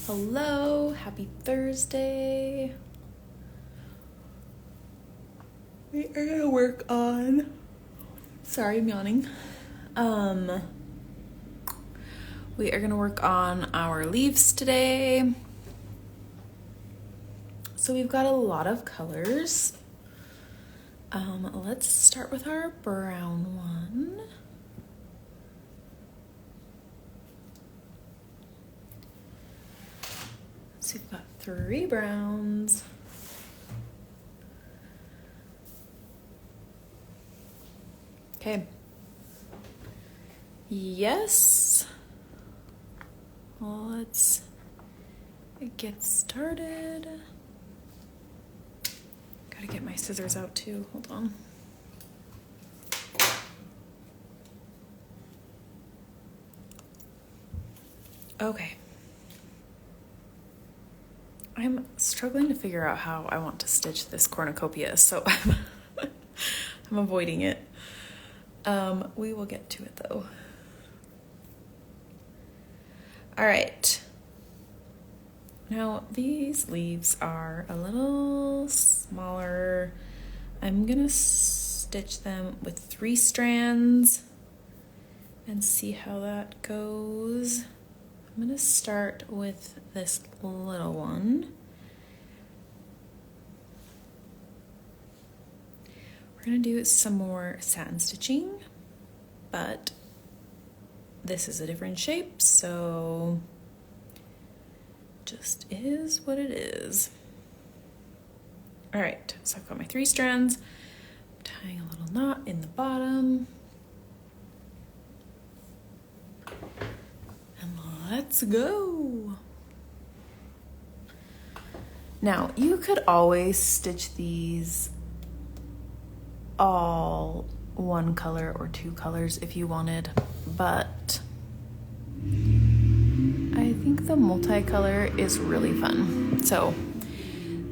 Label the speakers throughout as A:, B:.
A: Hello, happy Thursday. We are gonna work on, sorry, I'm yawning. We are gonna work on our leaves today. So we've got a lot of colors. Let's start with our brown one. So we've got 3 browns. Okay. Yes. Let's get started. Gotta get my scissors out too. Hold on. Okay. I'm struggling to figure out how I want to stitch this cornucopia, so I'm avoiding it. We will get to it though. All right. Now these leaves are a little smaller. I'm gonna stitch them with 3 strands and see how that goes. I'm gonna start with this little one. We're gonna do some more satin stitching, but this is a different shape, so just is what it is. All right, so I've got my 3 strands. I'm tying a little knot in the bottom. And let's go. Now, you could always stitch these all one color or 2 colors if you wanted, but I think the multicolor is really fun. So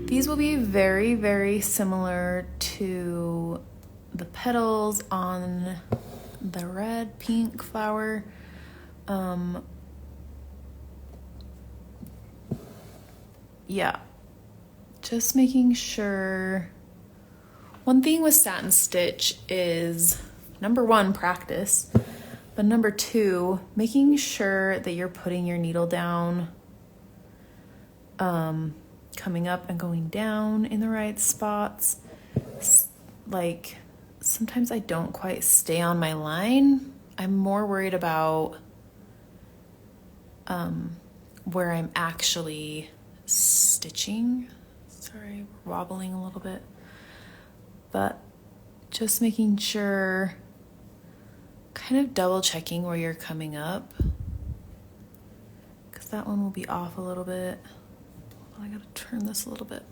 A: these will be very, very similar to the petals on the red pink flower. Yeah, just making sure. One thing with satin stitch is, number 1, practice, but number 2, making sure that you're putting your needle down, coming up and going down in the right spots. Like, sometimes I don't quite stay on my line. I'm more worried about where I'm actually stitching. Sorry, we're wobbling a little bit. But just making sure, kind of double checking where you're coming up, because that one will be off a little bit. I gotta turn this a little bit.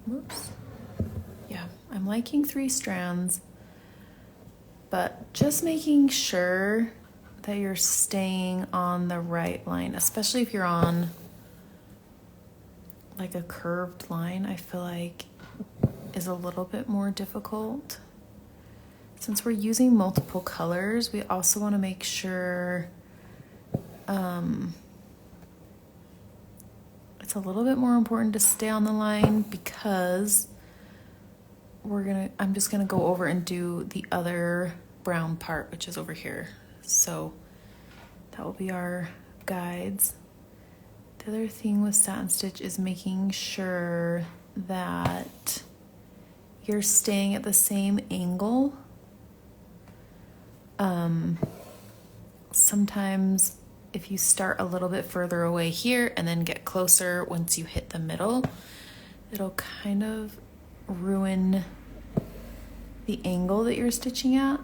A: Whoops. Yeah, I'm liking 3 strands, but just making sure that you're staying on the right line, especially if you're on like a curved line, I feel like is a little bit more difficult. Since we're using multiple colors, we also want to make sure it's a little bit more important to stay on the line, because I'm just gonna go over and do the other brown part, which is over here. So that will be our guides. The other thing with satin stitch is making sure that you're staying at the same angle. Sometimes if you start a little bit further away here and then get closer once you hit the middle, it'll kind of ruin the angle that you're stitching at.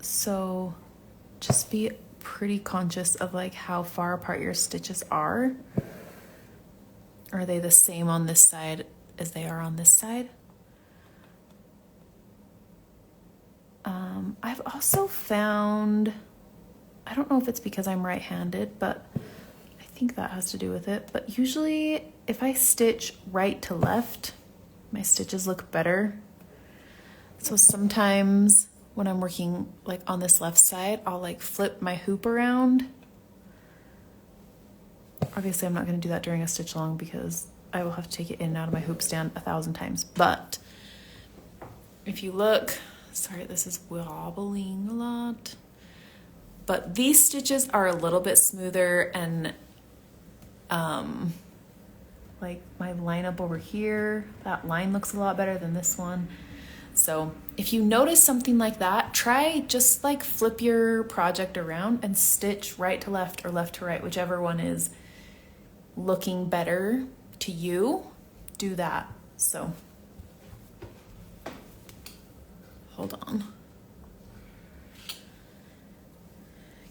A: So just be pretty conscious of like how far apart your stitches are. Are they the same on this side as they are on this side? I've also found, I don't know if it's because I'm right-handed, but I think that has to do with it, but usually if I stitch right to left, my stitches look better. So sometimes when I'm working like on this left side, I'll like flip my hoop around. Obviously I'm not going to do that during a stitch along because I will have to take it in and out of my hoop stand 1,000 times. But if you look, sorry, this is wobbling a lot, but these stitches are a little bit smoother, and like my line up over here, that line looks a lot better than this one. So if you notice something like that, try just like flip your project around and stitch right to left or left to right, whichever one is looking better to you, do that. So hold on.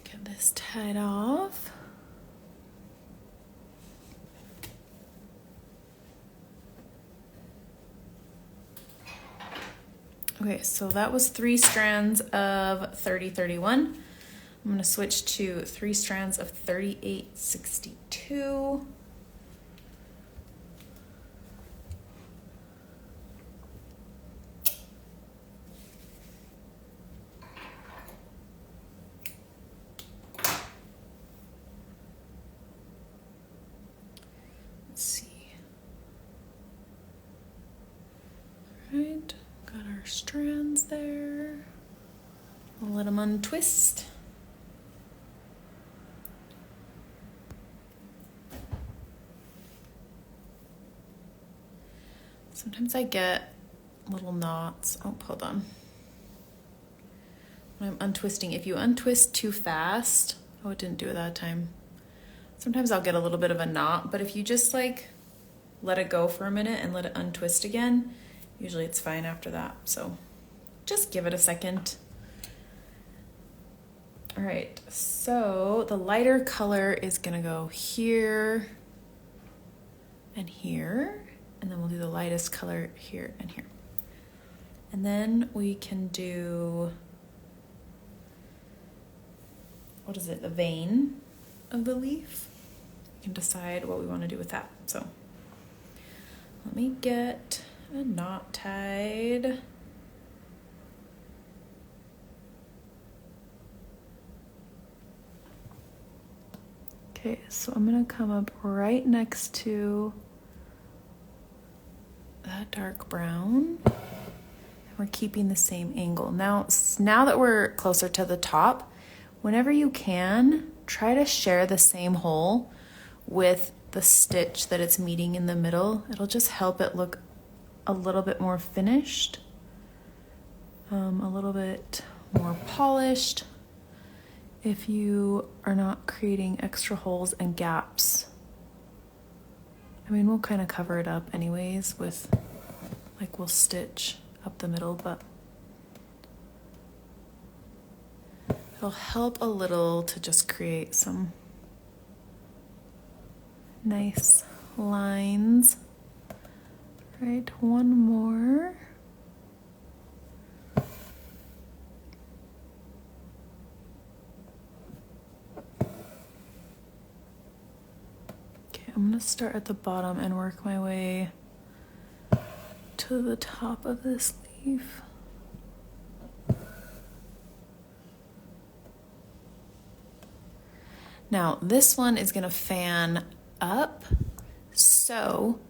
A: Get this tied off. Okay, so that was 3 strands of 30-31. I'm going to switch to 3 strands of 38-62. Let's see. All right. Got our strands there. I'll let them untwist. Sometimes I get little knots. Oh, hold on. When I'm untwisting, if you untwist too fast, oh, it didn't do it that time. Sometimes I'll get a little bit of a knot, but if you just like let it go for a minute and let it untwist again, usually it's fine after that. So just give it a second. All right, so the lighter color is gonna go here and here, and then we'll do the lightest color here and here. And then we can do, what is it, the vein of the leaf. We can decide what we want to do with that. So let me get a knot tied. Okay, so I'm gonna come up right next to that dark brown. And we're keeping the same angle. Now that we're closer to the top, whenever you can, try to share the same hole with the stitch that it's meeting in the middle. It'll just help it look a little bit more finished, a little bit more polished, if you are not creating extra holes and gaps. I mean, we'll kind of cover it up anyways with, like, we'll stitch up the middle, but it'll help a little to just create some nice lines. Right, one more. Okay, I'm gonna start at the bottom and work my way to the top of this leaf. Now, this one is gonna fan up, so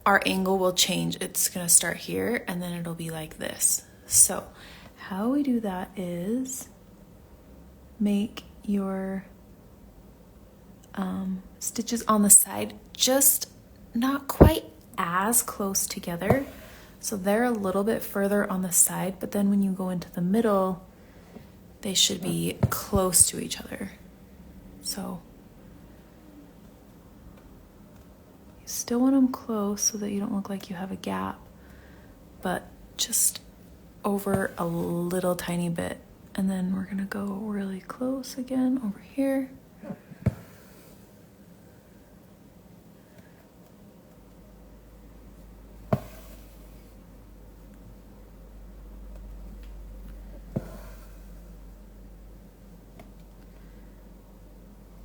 A: our angle will change. It's gonna start here and then it'll be like this. So how we do that is make your stitches on the side just not quite as close together. So they're a little bit further on the side, but then when you go into the middle, they should be close to each other. So you still want them close so that you don't look like you have a gap, but just over a little tiny bit. And then we're gonna go really close again over here.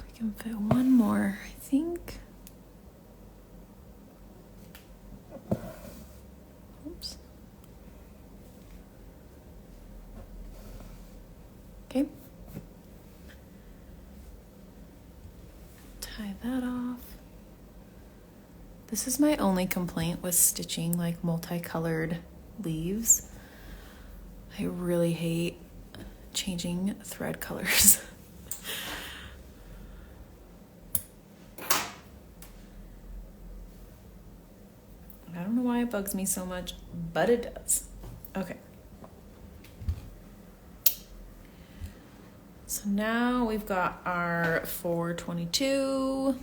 A: We can fit one more, I think. Oops. Okay. Tie that off. This is my only complaint with stitching like multicolored leaves. I really hate changing thread colors. I don't know why it bugs me so much, but it does. Okay. So now we've got our 422.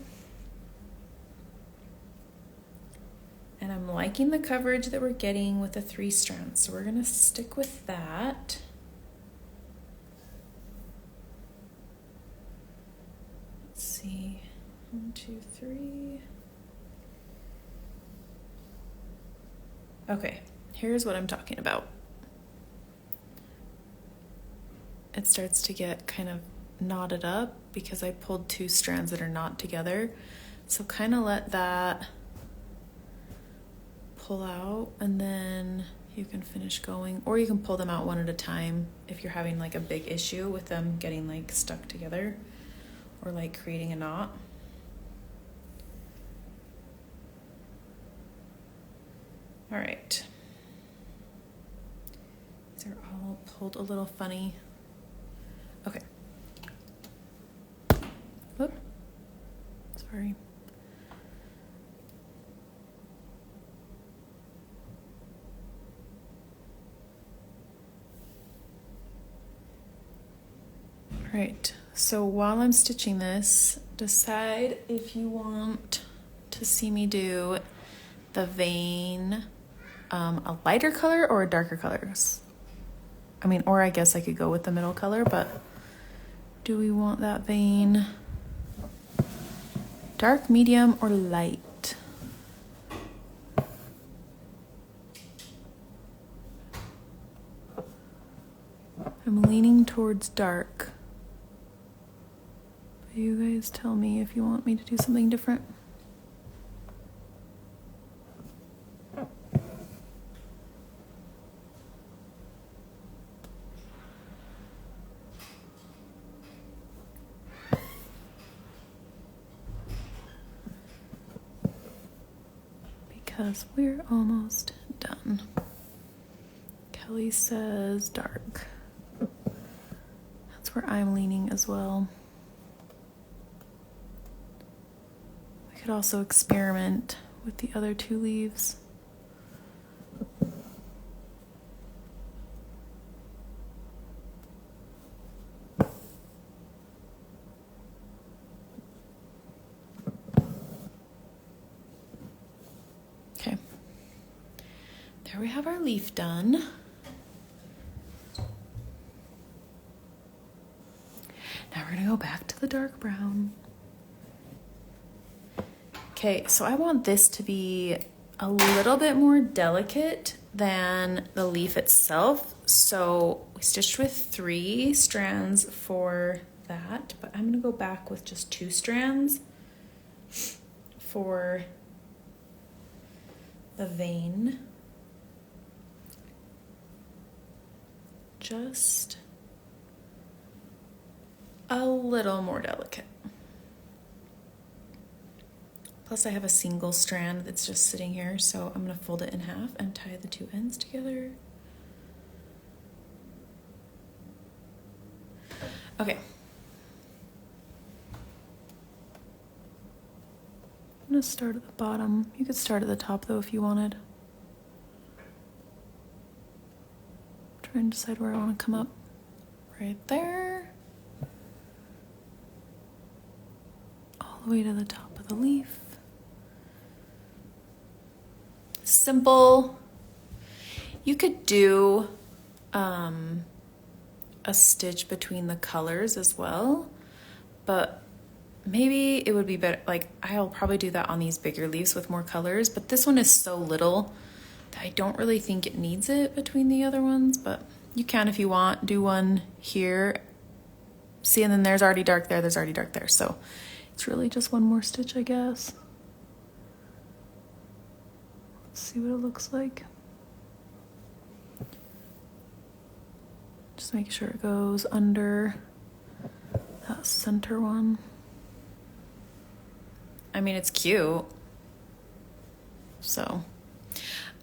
A: And I'm liking the coverage that we're getting with the 3 strands. So we're gonna stick with that. Let's see, 1, 2, 3. Okay, here's what I'm talking about. It starts to get kind of knotted up because I pulled 2 strands that are not together. So kind of let that pull out and then you can finish going, or you can pull them out one at a time if you're having like a big issue with them getting like stuck together or like creating a knot. All right. These are all pulled a little funny. Okay. Whoop. Sorry. All right. So while I'm stitching this, decide if you want to see me do the vein a lighter color or a darker colors. I mean, or I guess I could go with the middle color, but do we want that vein dark, medium, or light? I'm leaning towards dark. But you guys tell me if you want me to do something different. Because we're almost done. Kelly says dark. That's where I'm leaning as well. We could also experiment with the other 2 leaves. Okay. There we have our leaf done. Now we're gonna go back to the dark brown. Okay, so I want this to be a little bit more delicate than the leaf itself. So we stitched with 3 strands for that, but I'm gonna go back with just 2 strands for the vein. Just a little more delicate. Plus I have a single strand that's just sitting here, so I'm gonna fold it in half and tie the 2 ends together. Okay. I'm gonna start at the bottom. You could start at the top though if you wanted. Try and decide where I want to come up. Right there. All the way to the top of the leaf. Simple. You could do a stitch between the colors as well, but maybe it would be better, like I'll probably do that on these bigger leaves with more colors, but this one is so little that I don't really think it needs it between the other ones, but you can if you want. Do one here. See, and then there's already dark there, there's already dark there, so it's really just one more stitch, I guess. Let's see what it looks like. Just make sure it goes under that center one. I mean, it's cute, so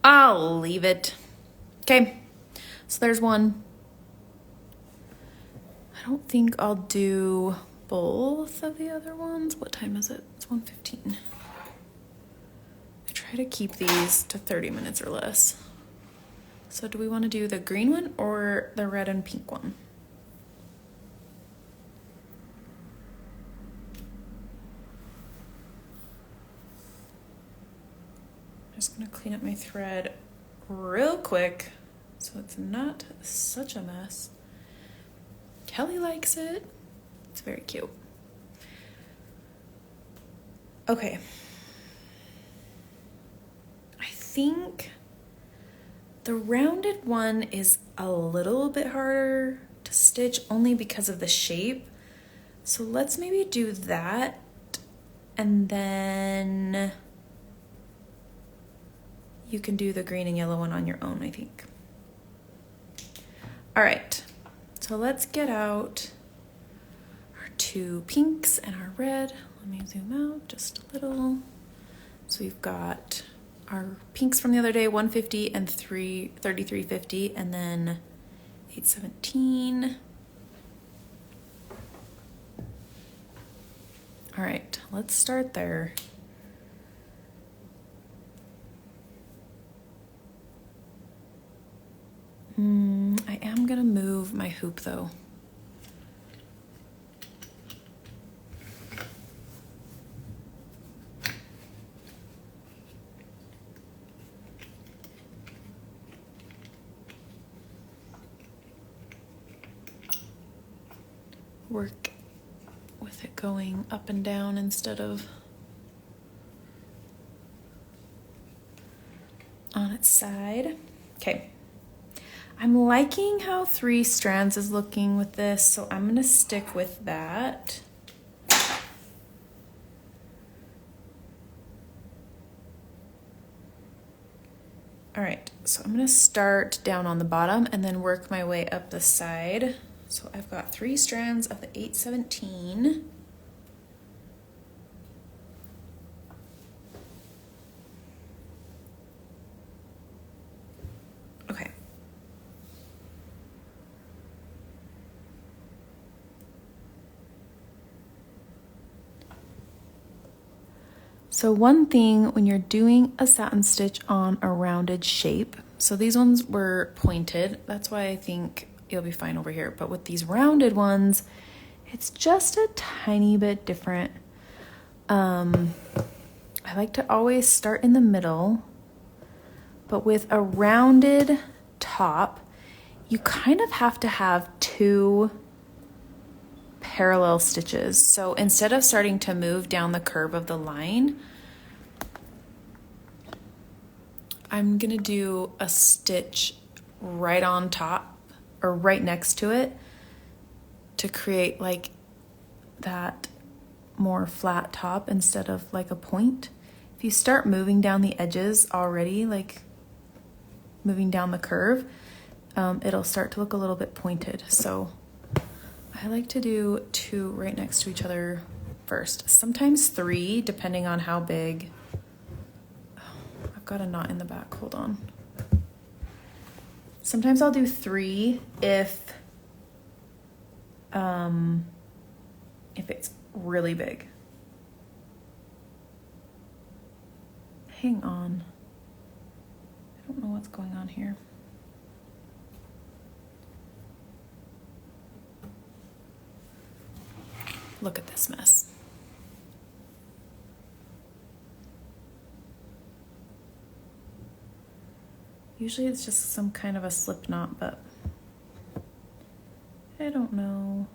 A: I'll leave it. Okay, so there's one. I don't think I'll do both of the other ones. What time is it? It's 1:15. I try to keep these to 30 minutes or less. So do we want to do the green one or the red and pink one? I'm just going to clean up my thread real quick so it's not such a mess. Kelly likes it. It's very cute. Okay. I think the rounded one is a little bit harder to stitch only because of the shape. So let's maybe do that, and then you can do the green and yellow one on your own, I think. All right, so let's get out our two pinks and our red. Let me zoom out just a little. So we've got our pinks from the other day, 150 and 33.50, and then 817. All right, let's start there. I am gonna move my hoop though. Work with it going up and down instead of on its side. Okay. I'm liking how 3 strands is looking with this, so I'm gonna stick with that. All right, so I'm gonna start down on the bottom and then work my way up the side. So I've got 3 strands of the 817. Okay. So one thing when you're doing a satin stitch on a rounded shape, so these ones were pointed, that's why I think you'll be fine over here. But with these rounded ones, it's just a tiny bit different. I like to always start in the middle, but with a rounded top, you kind of have to have 2 parallel stitches. So instead of starting to move down the curve of the line, I'm gonna do a stitch right on top or right next to it to create like that more flat top instead of like a point. If you start moving down the edges already, like moving down the curve, it'll start to look a little bit pointed. So I like to do 2 right next to each other first. Sometimes 3, depending on how big. Oh, I've got a knot in the back, hold on. Sometimes I'll do 3 if it's really big. Hang on. I don't know what's going on here. Look at this mess. Usually it's just some kind of a slip knot, but I don't know.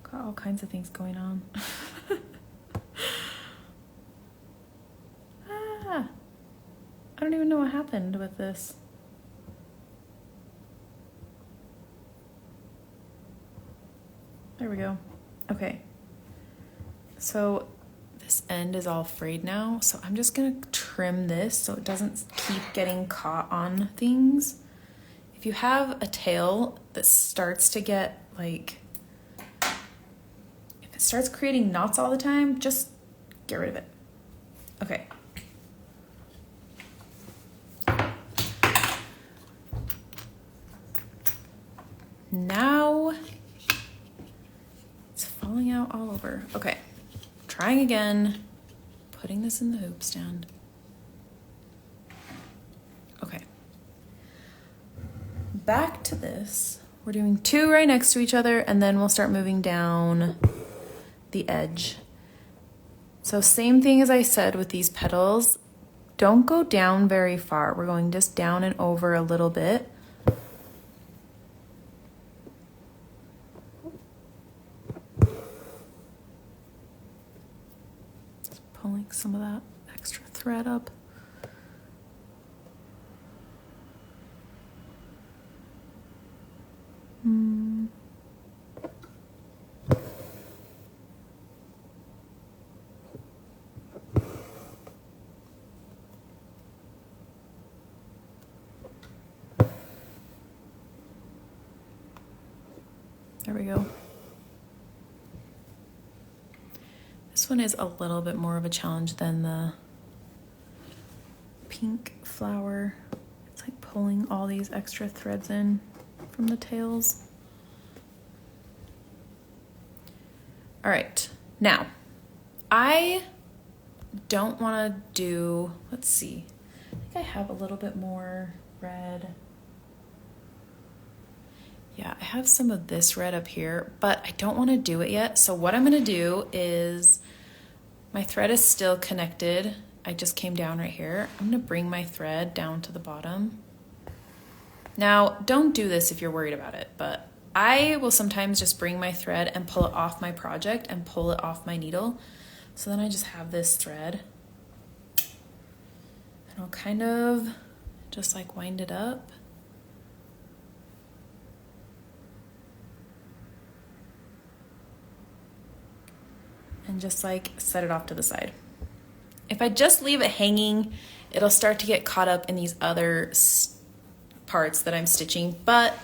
A: Got all kinds of things going on. I don't even know what happened with this. There we go. Okay. So This end is all frayed now, so I'm just gonna trim this so it doesn't keep getting caught on things. If you have a tail that starts to get like, if it starts creating knots all the time, just get rid of it. Okay. Now it's falling out all over. Okay, trying again, putting this in the hoop stand. Okay, back to this. We're doing 2 right next to each other, and then we'll start moving down the edge. So same thing as I said with these petals, don't go down very far. We're going just down and over a little bit. Pulling some of that extra thread up. There we go. This one is a little bit more of a challenge than the pink flower. It's like pulling all these extra threads in from the tails. All right, now I don't want to do, let's see, I think I have a little bit more red. Yeah, I have some of this red up here, but I don't want to do it yet. So what I'm going to do is, my thread is still connected. I just came down right here. I'm going to bring my thread down to the bottom. Now, don't do this if you're worried about it, but I will sometimes just bring my thread and pull it off my project and pull it off my needle. So then I just have this thread. And I'll kind of just like wind it up. And just like set it off to the side. If I just leave it hanging, it'll start to get caught up in these other parts that I'm stitching, but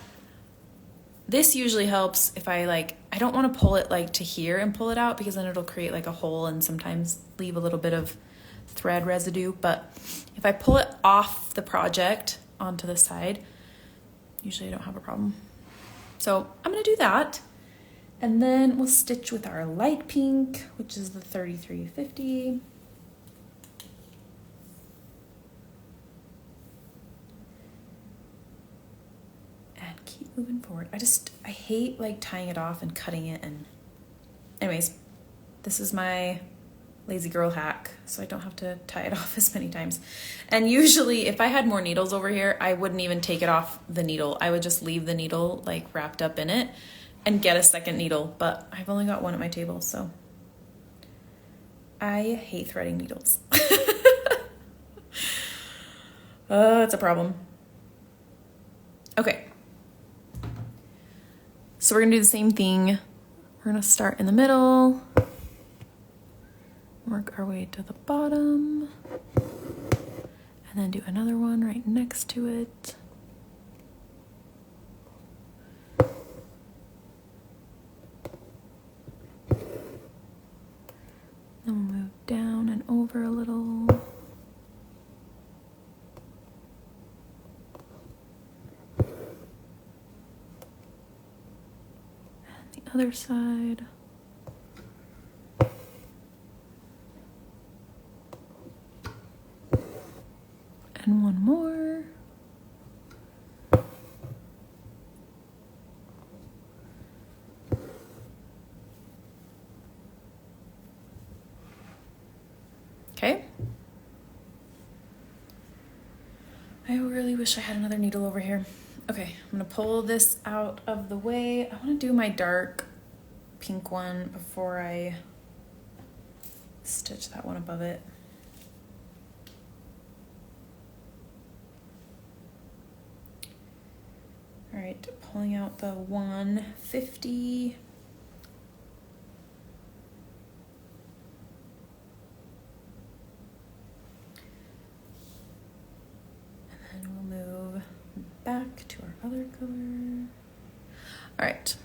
A: this usually helps if I don't want to pull it like to here and pull it out, because then it'll create like a hole and sometimes leave a little bit of thread residue. But if I pull it off the project onto the side, usually I don't have a problem. So I'm gonna do that. And then we'll stitch with our light pink, which is the 3350. And keep moving forward. I hate like tying it off and cutting it. And anyways, this is my lazy girl hack, so I don't have to tie it off as many times. And usually if I had more needles over here, I wouldn't even take it off the needle. I would just leave the needle like wrapped up in it and get a second needle, but I've only got one at my table, so I hate threading needles. It's a problem. Okay. So we're gonna do the same thing. We're gonna start in the middle, work our way to the bottom, and then do another one right next to it. Then we'll move down and over a little. And the other side. And one more. Okay. I really wish I had another needle over here. Okay, I'm gonna pull this out of the way. I wanna do my dark pink one before I stitch that one above it. All right, pulling out the 150. back to our other color. All right.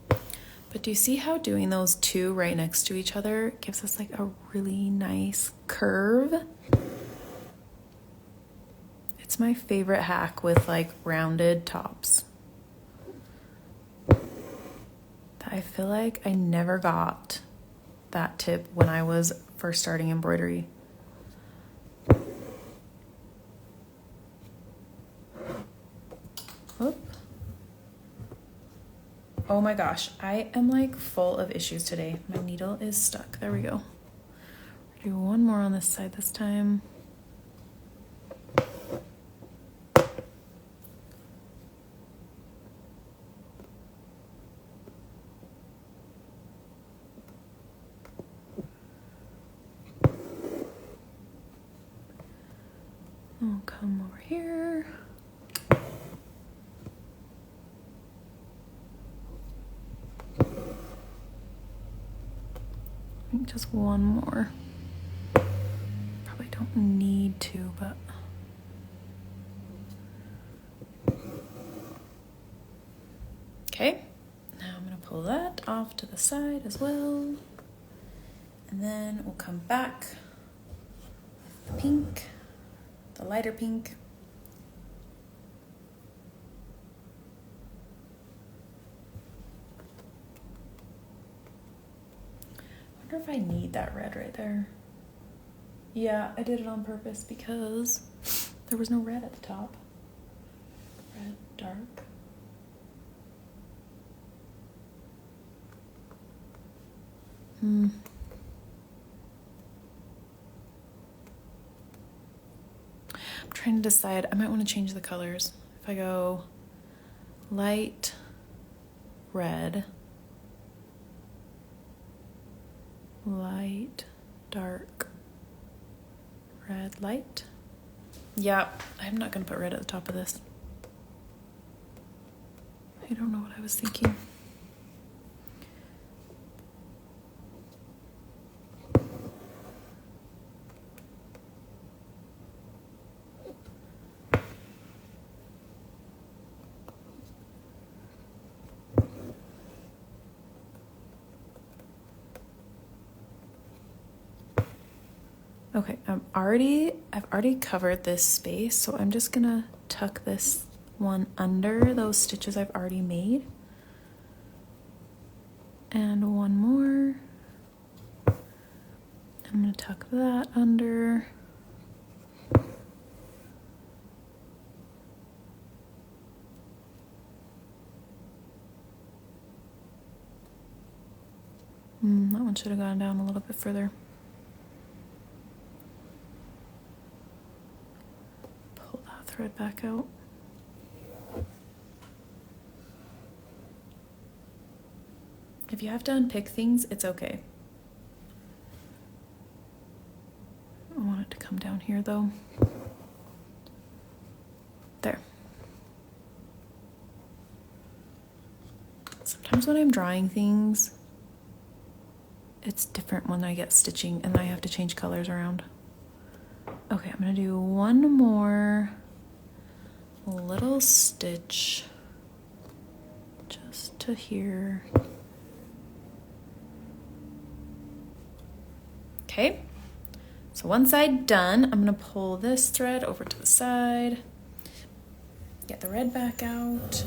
A: But do you see how doing those two right next to each other gives us like a really nice curve? It's my favorite hack with like rounded tops. I feel like I never got that tip when I was first starting embroidery. Whoop. Oh my gosh, I am like full of issues today. My needle is stuck. There we go. Do one more on this side this time. I'll come over here. I think just one more. Probably don't need to, but. Okay, now I'm gonna pull that off to the side as well. And then we'll come back with the pink, the lighter pink. I wonder if I need that red right there. Yeah, I did it on purpose because there was no red at the top. Red, dark. I'm trying to decide. I might want to change the colors. If I go light red, light, dark, red, light. Yeah, I'm not going to put red at the top of this. I don't know what I was thinking. Okay, I've already covered this space, so I'm just gonna tuck this one under those stitches I've already made. And one more. I'm gonna tuck that under. That one should have gone down a little bit further. Pull that thread back out. If you have to unpick things, it's okay. I want it to come down here though. There. Sometimes when I'm drawing things, it's different when I get stitching and I have to change colors around. Okay, I'm gonna do one more little stitch just to here. Okay, so one side done. I'm gonna pull this thread over to the side, get the red back out.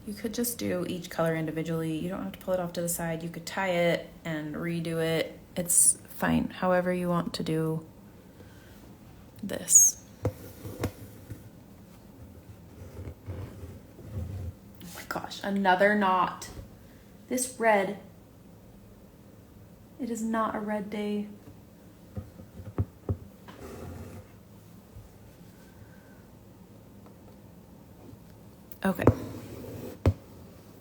A: You could just do each color individually. You don't have to pull it off to the side. You could tie it and redo it. It's fine, however you want to do this. Oh my gosh, another knot. This red, it is not a red day. Okay.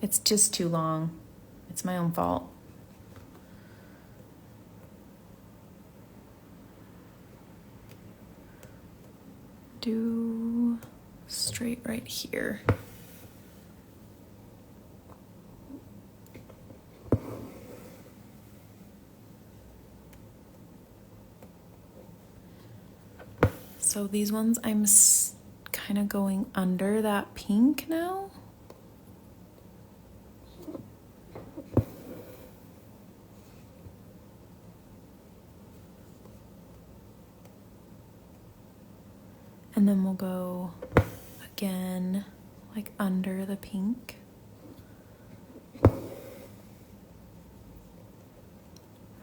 A: It's just too long. It's my own fault. Do straight right here. So these ones I'm kind of going under that pink now. And then we'll go again, like under the pink.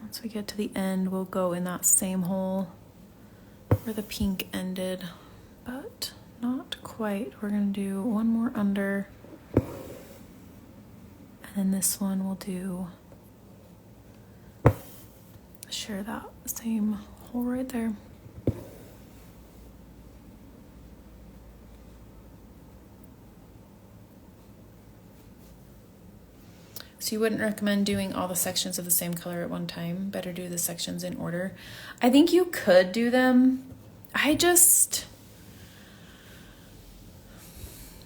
A: Once we get to the end, we'll go in that same hole where the pink ended, but not quite. We're gonna do one more under, and then this one we'll do, share that same hole right there. So you wouldn't recommend doing all the sections of the same color at one time? Better do the sections in order. I think you could do them.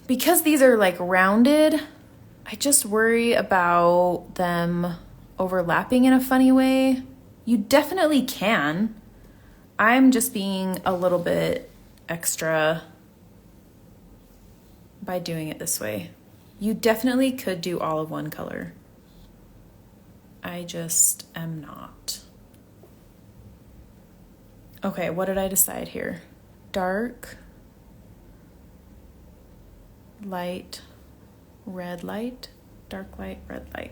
A: Because these are like rounded, I just worry about them overlapping in a funny way. You definitely can. I'm just being a little bit extra by doing it this way. You definitely could do all of one color. I just am not. Okay, what did I decide here? Dark, light, red light, dark light, red light.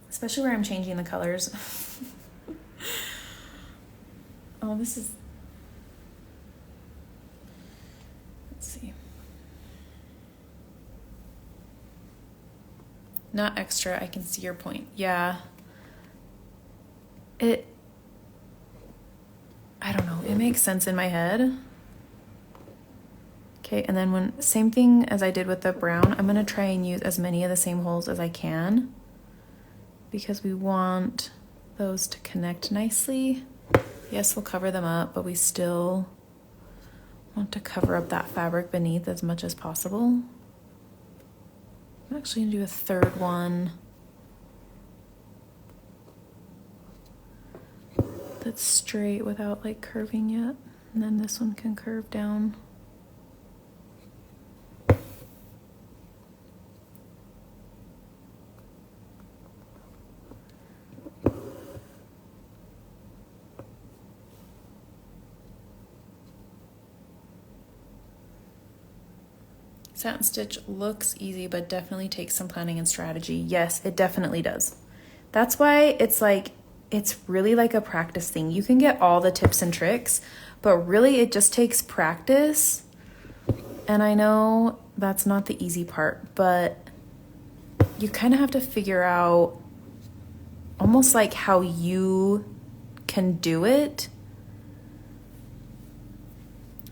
A: Especially where I'm changing the colors. Oh, this is... Let's see. Not extra, I can see your point. Yeah. I don't know, it makes sense in my head. Okay, and then same thing as I did with the brown, I'm gonna try and use as many of the same holes as I can because we want those to connect nicely. Yes, we'll cover them up, but we still want to cover up that fabric beneath as much as possible. I'm actually gonna do a third one that's straight without like curving yet. And then this one can curve down. Satin stitch looks easy, but definitely takes some planning and strategy. Yes, it definitely does. That's why it's really like a practice thing. You can get all the tips and tricks, but really it just takes practice. And I know that's not the easy part, but you kind of have to figure out almost like how you can do it.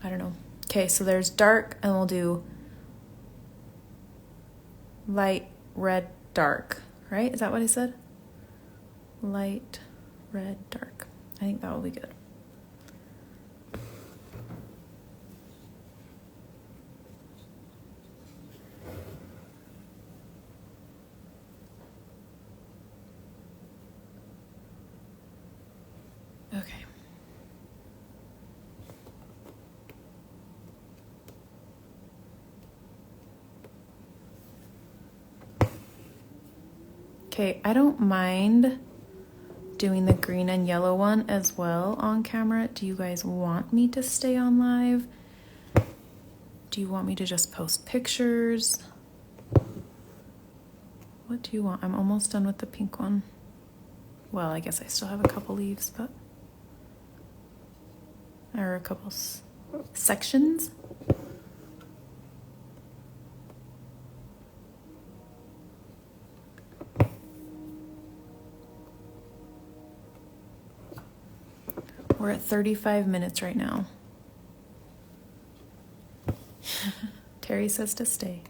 A: I don't know. Okay, so there's dark, and we'll do light, red, dark, right? Is that what I said? Light, red, dark. I think that will be good. Okay. Okay, I don't mind doing the green and yellow one as well on camera. Do you guys want me to stay on live? Do you want me to just post pictures? What do you want? I'm almost done with the pink one. Well, I guess I still have a couple leaves, but... or a couple sections. We're at 35 minutes right now. Terry says to stay.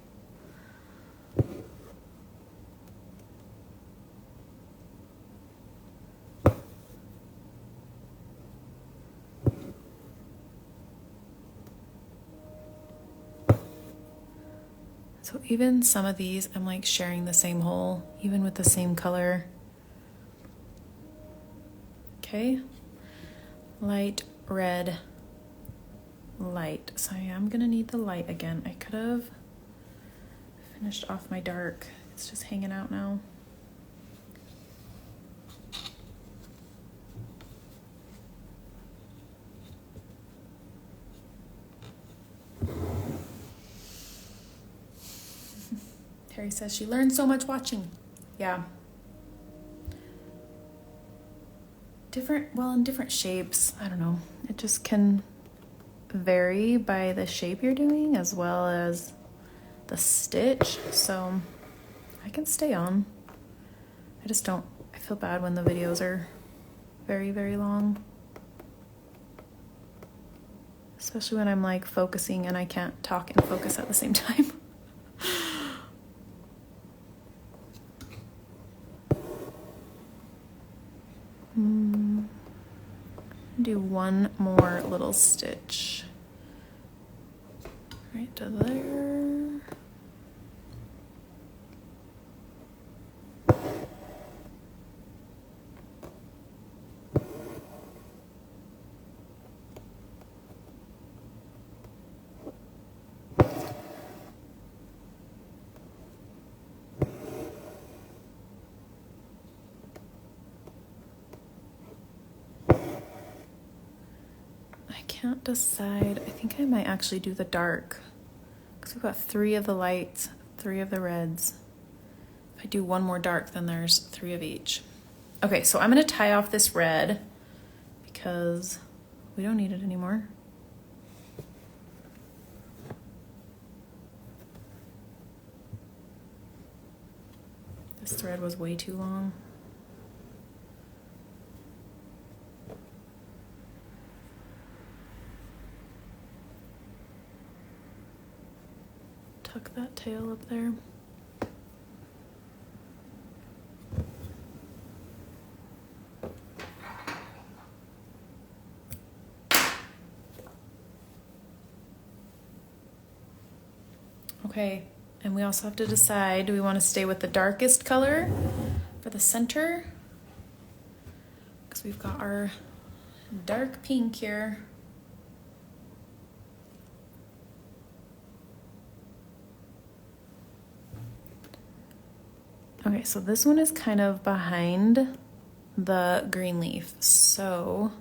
A: So even some of these, I'm like sharing the same hole, even with the same color. Okay, light, red, light. So yeah, I'm gonna need the light again. I could have finished off my dark. It's just hanging out now. Terry says she learned so much watching. Yeah. In different shapes. I don't know. It just can vary by the shape you're doing as well as the stitch. So I can stay on. I feel bad when the videos are very, very long. Especially when I'm like focusing and I can't talk and focus at the same time. Do one more little stitch right to there. Can't decide. I think I might actually do the dark because we've got 3 of the lights, 3 of the reds. If I do one more dark, then there's 3 of each. Okay, so I'm going to tie off this red because we don't need it anymore. This thread was way too long. Tuck that tail up there. Okay, and we also have to decide, do we want to stay with the darkest color for the center? Because we've got our dark pink here. Okay, so this one is kind of behind the green leaf, so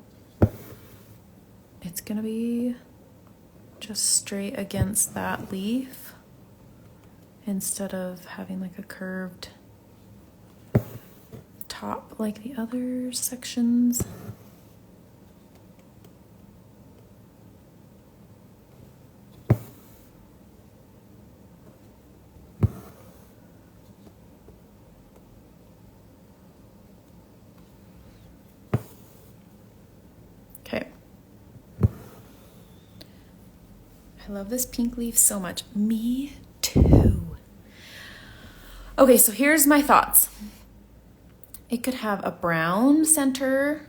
A: it's gonna be just straight against that leaf instead of having like a curved top like the other sections. I love this pink leaf so much. Me too. Okay, so here's my thoughts. It could have a brown center,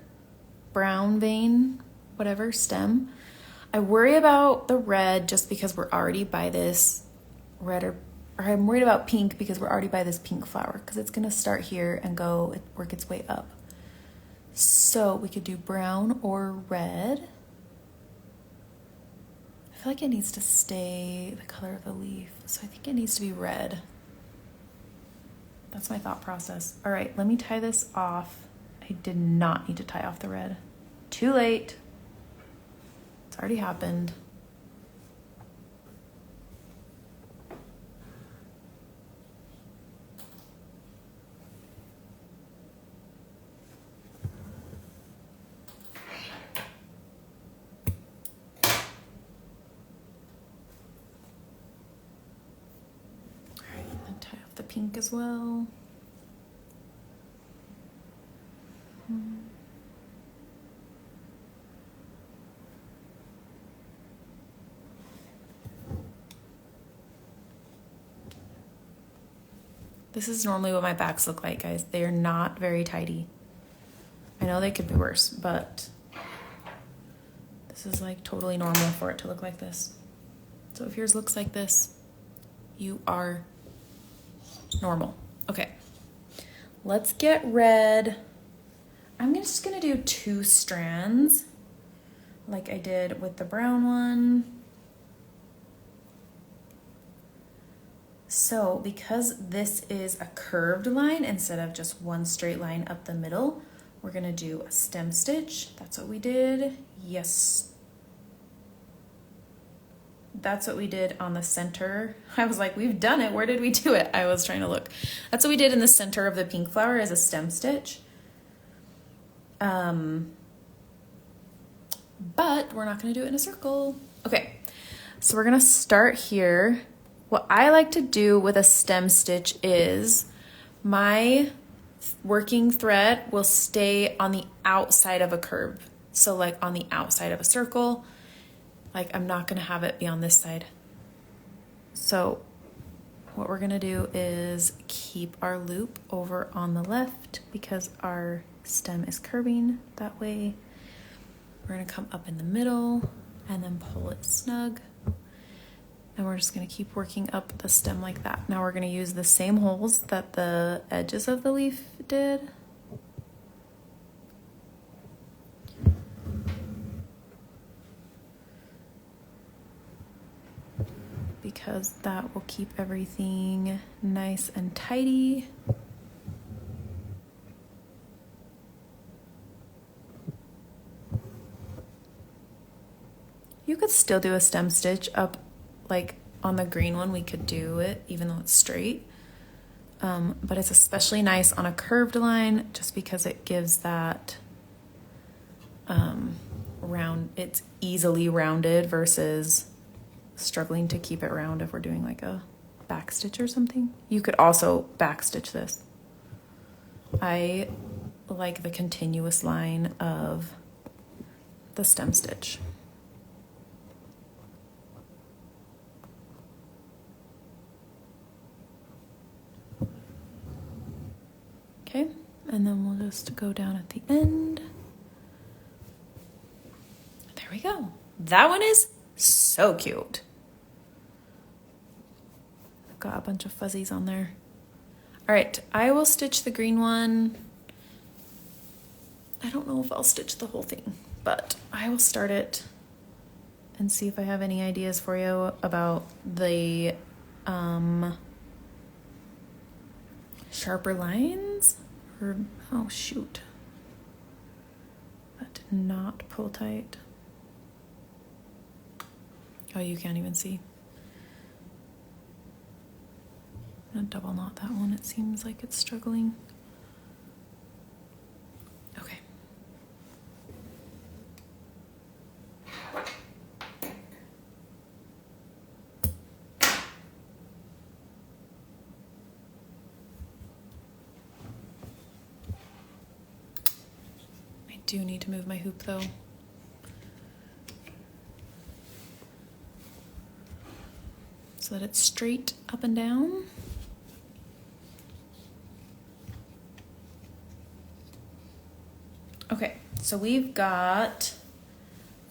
A: brown vein, whatever, stem. I worry about the red just because we're already by this red, or I'm worried about pink because we're already by this pink flower because it's gonna start here and work its way up. So we could do brown or red. I feel like it needs to stay the color of the leaf, so I think it needs to be red. That's my thought process. All right, let me tie this off. I did not need to tie off the red. Too late. It's already happened. Pink as well. This is normally what my backs look like, guys. They are not very tidy. I know they could be worse, but this is like totally normal for it to look like this. So if yours looks like this, You are normal. Okay, let's get red. I'm just gonna do 2 strands like I did with the brown one. So because this is a curved line instead of just one straight line up the middle, we're gonna do a stem stitch. That's what we did. Yes. That's what we did on the center. I was like, we've done it. Where did we do it? I was trying to look. That's what we did in the center of the pink flower as a stem stitch. But we're not gonna do it in a circle. Okay, so we're gonna start here. What I like to do with a stem stitch is my working thread will stay on the outside of a curve. So like on the outside of a circle, like I'm not gonna have it be on this side. So what we're gonna do is keep our loop over on the left because our stem is curving that way. We're gonna come up in the middle and then pull it snug. And we're just gonna keep working up the stem like that. Now we're gonna use the same holes that the edges of the leaf did. Because that will keep everything nice and tidy. You could still do a stem stitch up, like on the green one, we could do it even though it's straight. But it's especially nice on a curved line just because it gives that round, it's easily rounded versus struggling to keep it round if we're doing like a back stitch or something. You could also back stitch this. I like the continuous line of the stem stitch. Okay, and then we'll just go down at the end. There we go. That one is so cute. I've got a bunch of fuzzies on there. All right, I will stitch the green one. I don't know if I'll stitch the whole thing, but I will start it and see if I have any ideas for you about the sharper lines. Or, oh shoot, that did not pull tight. Oh, you can't even see. I'm gonna double knot that one. It seems like it's struggling. Okay. I do need to move my hoop though. So that it's straight up and down. Okay, so we've got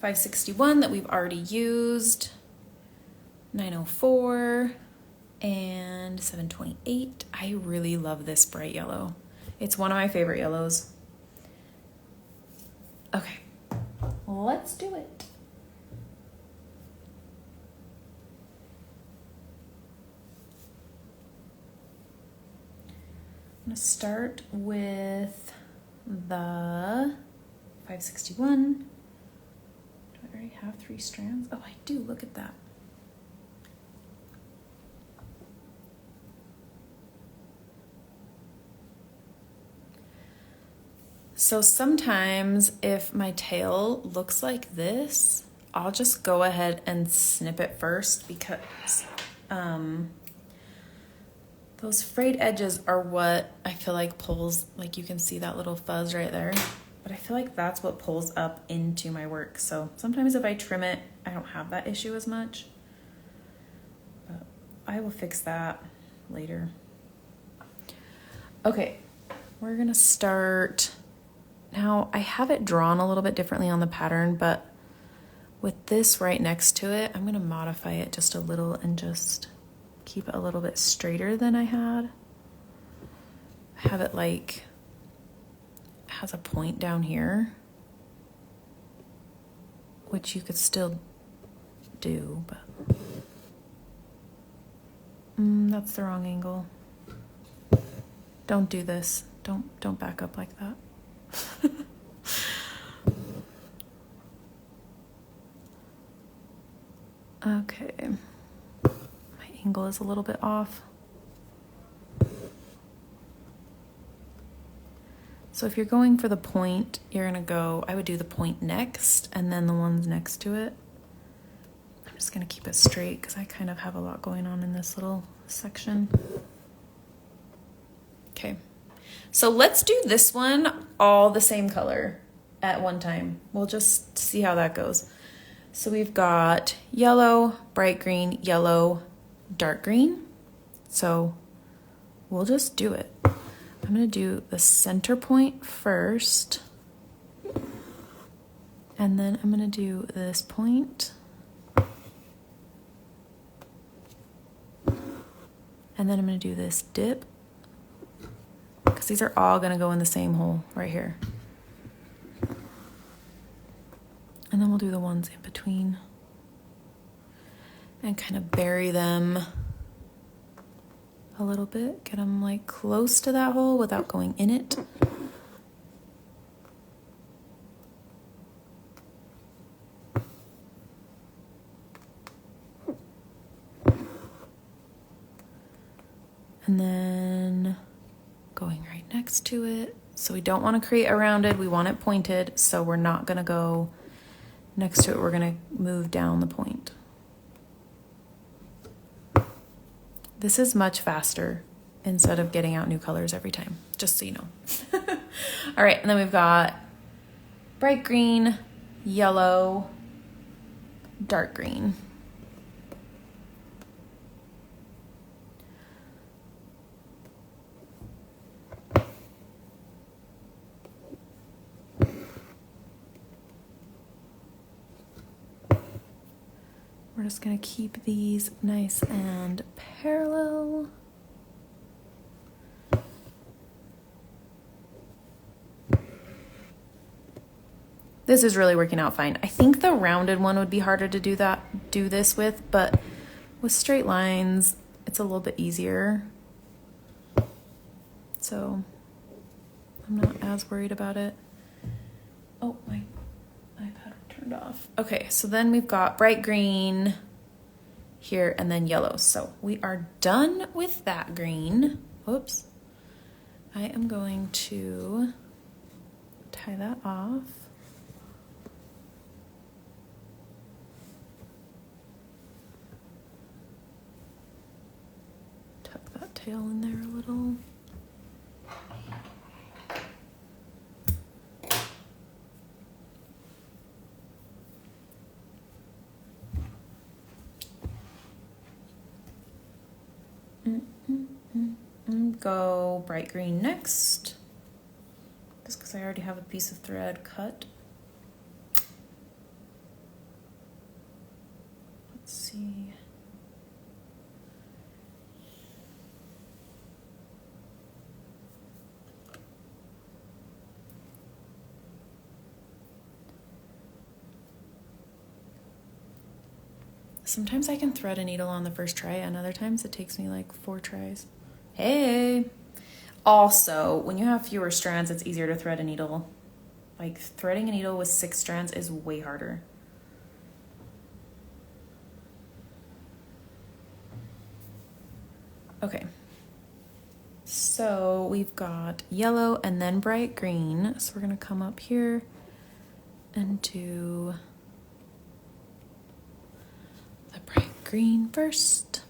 A: 561 that we've already used, 904, and 728. I really love this bright yellow. It's one of my favorite yellows. Okay, let's do it. I'm gonna start with the 561. Do I already have 3 strands? Oh, I do, look at that. So sometimes if my tail looks like this, I'll just go ahead and snip it first because those frayed edges are what I feel like pulls, like you can see that little fuzz right there, but I feel like that's what pulls up into my work. So sometimes if I trim it, I don't have that issue as much, but I will fix that later. Okay, we're gonna start. Now I have it drawn a little bit differently on the pattern, but with this right next to it, I'm gonna modify it just a little and just keep it a little bit straighter than I had. Have it like, has a point down here, which you could still do, but that's the wrong angle. Don't do this. Don't back up like that. Okay. My angle is a little bit off. So if you're going for the point, you're gonna go, I would do the point next and then the ones next to it. I'm just gonna keep it straight because I kind of have a lot going on in this little section. Okay, so let's do this one all the same color at one time. We'll just see how that goes. So we've got yellow, bright green, yellow, dark green. So we'll just do it. I'm gonna do the center point first, and then I'm gonna do this point, and then I'm gonna do this dip, because these are all gonna go in the same hole right here. And then we'll do the ones in between and kind of bury them a little bit, get them like close to that hole without going in it. And then going right next to it. So we don't want to create a rounded, we want it pointed, so we're not gonna go next to it, we're gonna move down the point. This is much faster instead of getting out new colors every time, just so you know. All right, and then we've got bright green, yellow, dark green. We're just gonna keep these nice and parallel. This is really working out fine. I think the rounded one would be harder to do this with, but with straight lines, it's a little bit easier. So I'm not as worried about it. Oh, my iPad turned off. Okay, so then we've got bright green here and then yellow. So we are done with that green. Whoops. I am going to tie that off. Tuck that tail in there a little. Go bright green next, just because I already have a piece of thread cut. Let's see. Sometimes I can thread a needle on the first try, and other times it takes me like 4 tries. Hey! Also, when you have fewer strands, it's easier to thread a needle. Like, threading a needle with 6 strands is way harder. Okay. So we've got yellow and then bright green. So we're gonna come up here and do the bright green first.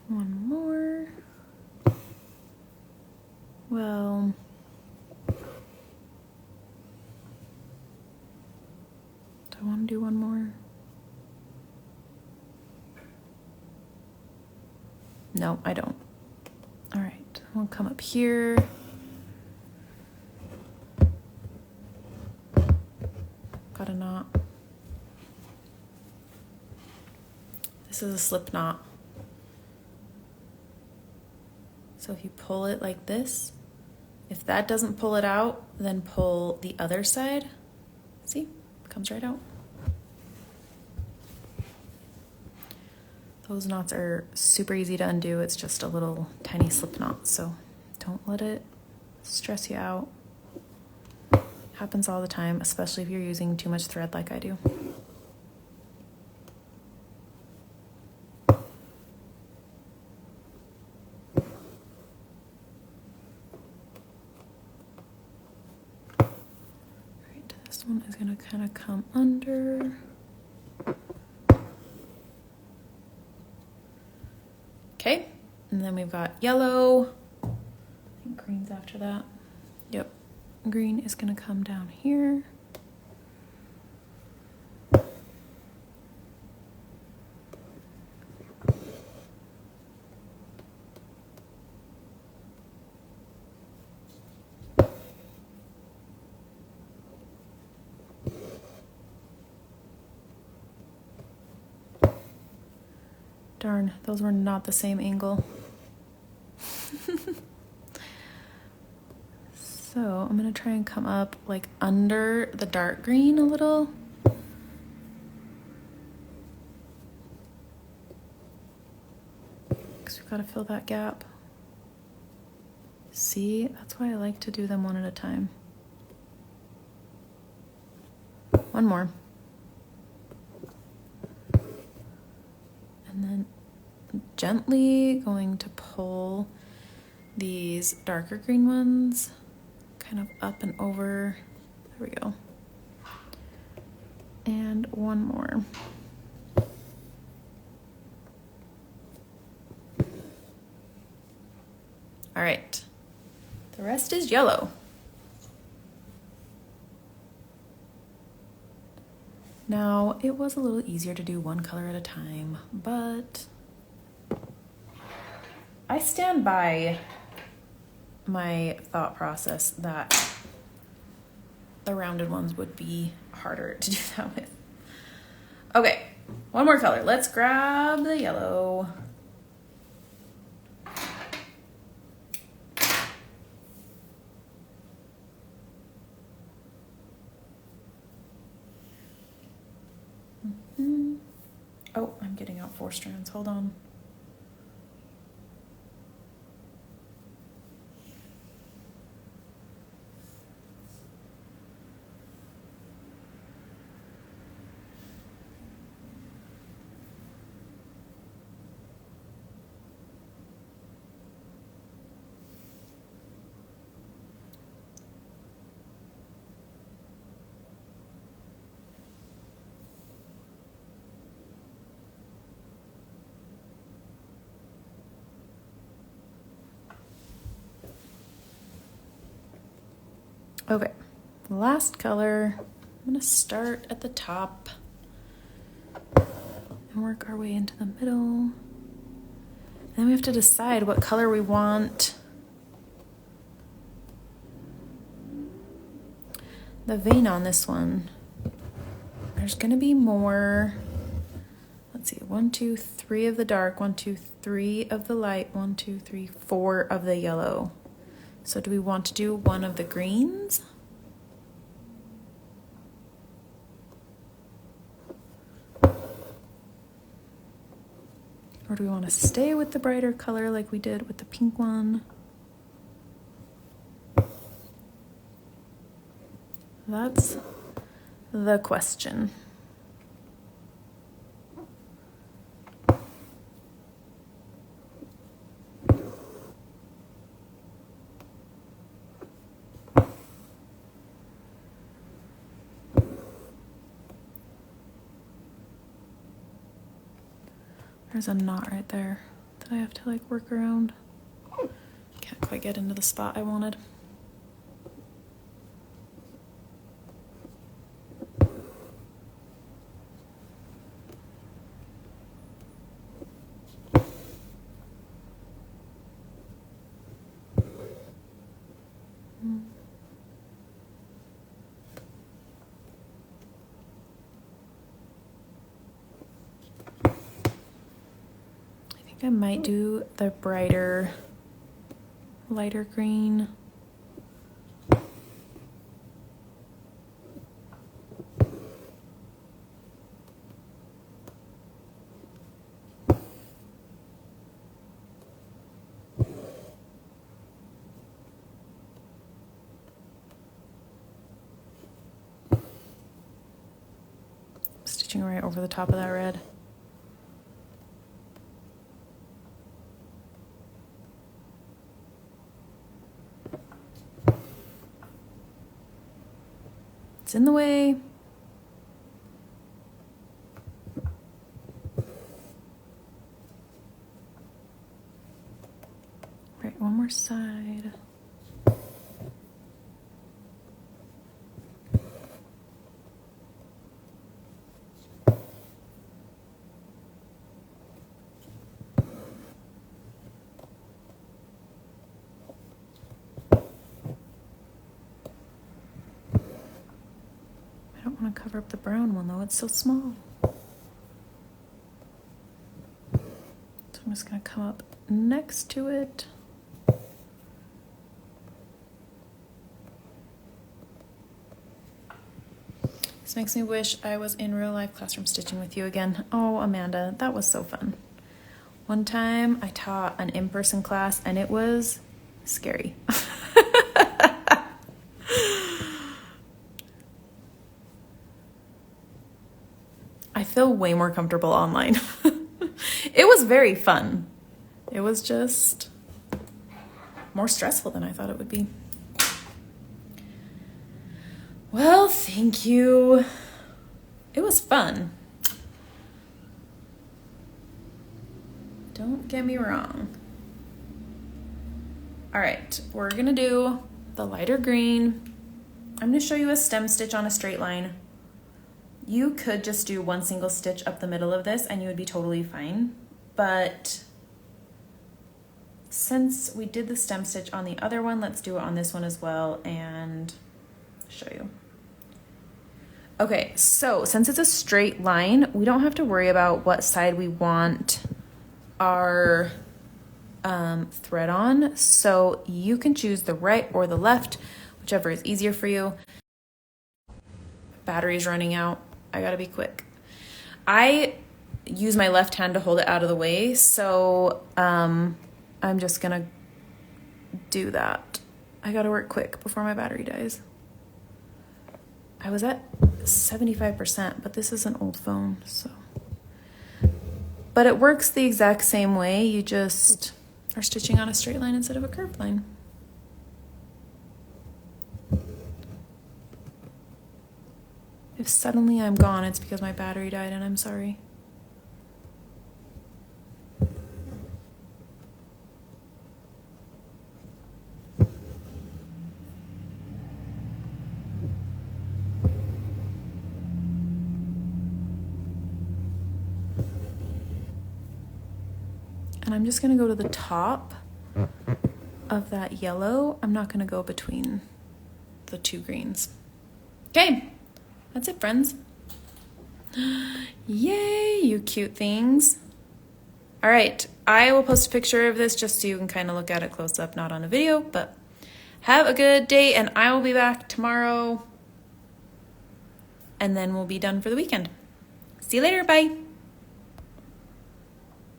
A: One more. Well, I want to do one more? No, I don't. All right, we'll come up here. Got a knot. This is a slip knot. So if you pull it like this, if that doesn't pull it out, then pull the other side. See, it comes right out. Those knots are super easy to undo. It's just a little tiny slip knot, so don't let it stress you out. Happens all the time, especially if you're using too much thread like I do. Right, this one is gonna kind of come under. Okay, and then we've got yellow. I think green's after that. Yep, green is gonna come down here. Darn, those were not the same angle. So I'm gonna try and come up like under the dark green a little. Because we've gotta fill that gap. See, that's why I like to do them one at a time. One more. And then gently going to pull these darker green ones kind of up and over. There we go. And one more. All right, the rest is yellow. Now, it was a little easier to do one color at a time, but I stand by my thought process that the rounded ones would be harder to do that with. Okay, one more color. Let's grab the yellow. Oh, I'm getting out 4 strands. Hold on. Okay, last color. I'm gonna start at the top and work our way into the middle. And then we have to decide what color we want the vein on this one. There's gonna be more. Let's see, 1, 2, 3 of the dark, 1, 2, 3 of the light, 1, 2, 3, 4 of the yellow. So do we want to do one of the greens? Or do we want to stay with the brighter color like we did with the pink one? That's the question. There's a knot right there that I have to like work around. Can't quite get into the spot I wanted. I might do the brighter, lighter green. Stitching right over the top of that red. It's in the way. Right, one more side. I don't want to cover up the brown one though, it's so small. So I'm just going to come up next to it. This makes me wish I was in real life classroom stitching with you again. Oh, Amanda, that was so fun. One time I taught an in-person class and it was scary. I feel way more comfortable online. It was very fun. It was just more stressful than I thought it would be. Well, thank you. It was fun. Don't get me wrong. All right, we're gonna do the lighter green. I'm gonna show you a stem stitch on a straight line. You could just do one single stitch up the middle of this and you would be totally fine. But since we did the stem stitch on the other one, let's do it on this one as well and show you. Okay, so since it's a straight line, we don't have to worry about what side we want our thread on. So you can choose the right or the left, whichever is easier for you. Battery's running out. I gotta be quick. I use my left hand to hold it out of the way, so I'm just gonna do that. I gotta work quick before my battery dies. I was at 75%, but this is an old phone, so. But it works the exact same way, you just are stitching on a straight line instead of a curved line. If suddenly I'm gone, it's because my battery died and I'm sorry. And I'm just gonna go to the top of that yellow. I'm not gonna go between the two greens. Okay. That's it, friends. Yay, you cute things. All right, I will post a picture of this just so you can kind of look at it close up, not on a video, but have a good day and I will be back tomorrow and then we'll be done for the weekend. See you later, bye.